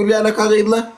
Kulyana kagıyla.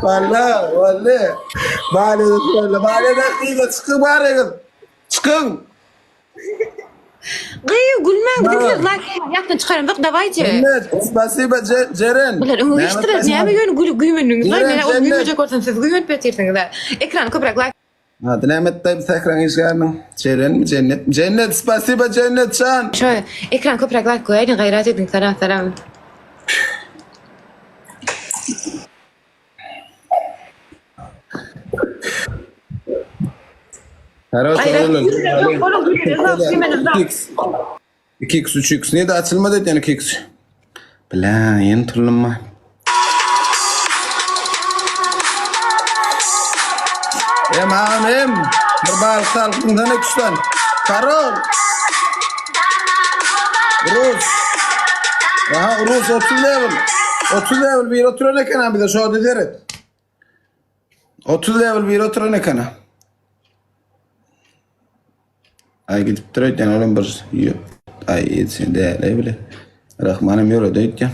Valla valla. Bale dakika çıkın bari. Çıkın. Gıyı gülmem gidip like yaptın çıkarım bak davaycı. Cennet. Spasiba Ceren. Ulan onu iştirir. Ne yapayım yani gülüp gülmediniz. Lan Ceren, ben o Cennet. gülmeyecek olsam siz gülüp betirsiniz. Ekran köpürek like. Hadi Mehmet dayı tekrar işlerini. Ceren mi Cennet? Cennet spasiba Cennet can. Şöyle ekran köpürek like koyaydın gayret edin selam. Herhalde Hayır, öyle. yok, oğlum, gülüyoruz, yok, 2x. 2x 3x. Niye de açılmadı yani 2x? Bla yeni turlama. Hem. Bir bal salkından ekşten. Karol. Rus 30 level. 30 level bir oturan ekana bir de şu adı deret. 30 level bir oturan ekana. Ay gidip duruyorken oğlum bir yok. Ay yetsin değerli bile. Rahmanım yola duyurken.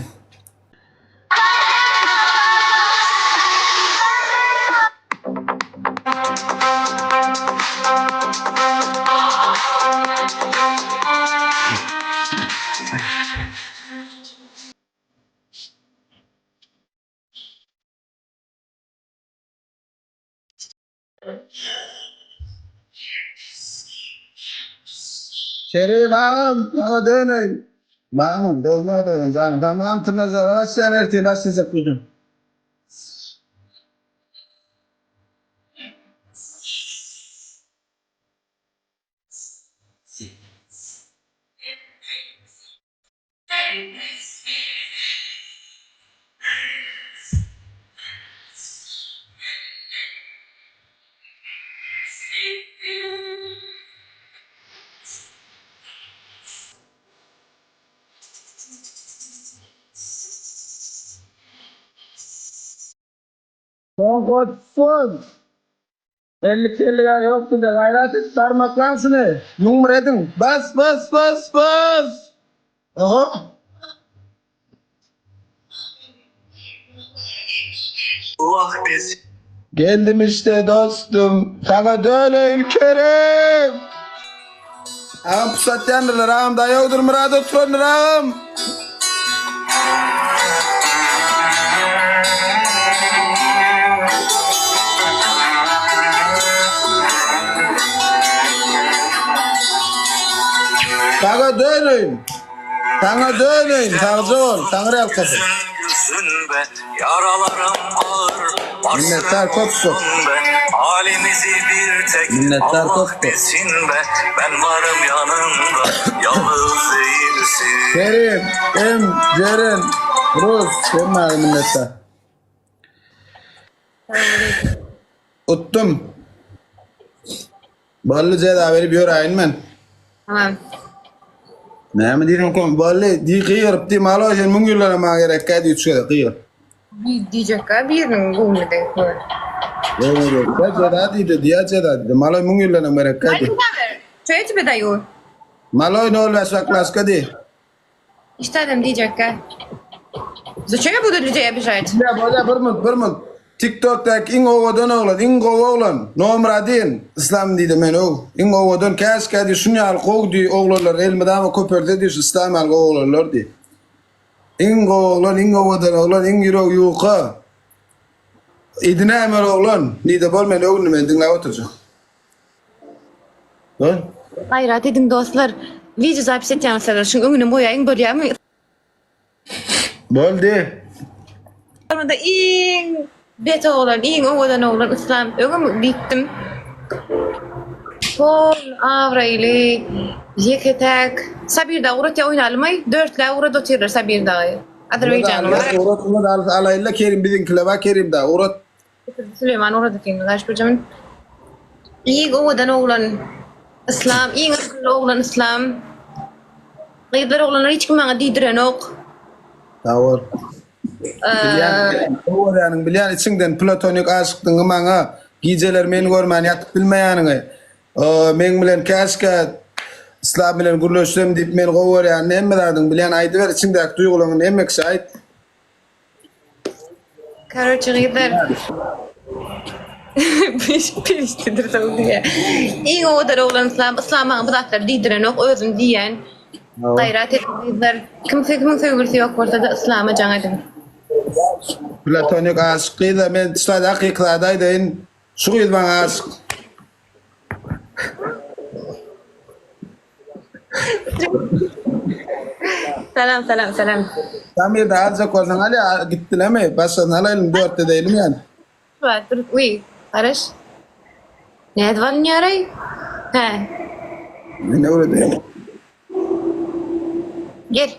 Şerif ağam, bana dönün. Bağım, dolma dönün. Tamam, tırnaza, aşağı erteğin, aşağı koydum. Son kodsun. 50 TL yoktu da gayret et, sarmaklansın. Numara edin. Bas. Aha. Geldim işte dostum. Sana dönün Kerim. Ağam pusat yanırlar ağam. Dayı odur murad oturun ağam. Sana dönün. Sağcı ol. Tanrı halkası. Yaralarım ağır. Minnettar kopsun. Halimizi bir tek Minnettar Allah koptu. bilsin be. Ben varım yanında, yalnız değilsin. Kerim, Ceren, Rus, sen bana minnettar. Uttum. Ballı ceda verip yorayın ben. Tamam. Ne mi diyorum kom? Ballı di kıyırıp di malo sen mungullara ma gerek kaydı üçüyor kıyır. Bir diyecek ha birinin gümrüde. Ne diyor? Kaç ceda dedi, diya ceda dedi. Malo mungullara ma gerek Hadi kaydı. haber. Çöğütü bir dayı. Malo ne olmaz saklas kadi. İşte adam diyecek ha. Zıçaya bu da diyeceğe bir şey. Ya böyle bir mut. TikTok'taki in ovadan oğlan, in oğlan. Nomradin. İslam dedi men o. In ovadan kas kadi şunu al koğdu oğlanlar elmeden köpürde diyor İslam al oğlanlar di. In oğlan, in ovadan oğlan, in yürü yuqa. İdine emel oğlan. Nide bol men oğlum men dinle oturacak. Lan. Gayret edin dostlar. Video zapis edeceğim sizler. Çünkü önüne boyayın böyle mi? Bol de. Orada in beta olan, in ovadan olan İslam. Ögüm bittim. Pol, avraylı, yeketek. Sabir da uğrat ya oynalmay. 4 la uğrat oturur sabir da. Azerbaycan var. Uğrat alayla Kerim bizimkile bak Kerim da. Uğrat. Süleyman orada kendi karşı kocaman. İyi ovadan olan İslam, iyi oğlan İslam. Gıydlar oğlanlar hiç kim bana didiren yok. Tavır. Bilyan içinden platonik aşıktın gımana geceler meni görmen yatıp bilmeyanını men bilen kaşka İslam bilen gürleşsem deyip men govar yani nemme dadın bilyan aydı ver içindeki duygularının emmek şahit. Короче, gıydlar. Piştidir tabii diye. İyi ovadan oğlan İslam, İslam'a bıraklar didiren yok, özüm diyen. Gayret edin gıydlar. Kimin sevgilisi yok ortada İslam'a can edin. Platonik aşıkıyla men işte dakikalardaydı şu yılban aşık. Selam. Samir de azca korsan ali gittin mi? Basan alayım dörtte değilim yani. Şuat, uy, Barış. Ne edvan yaray? He, Ne öyle değil. gel.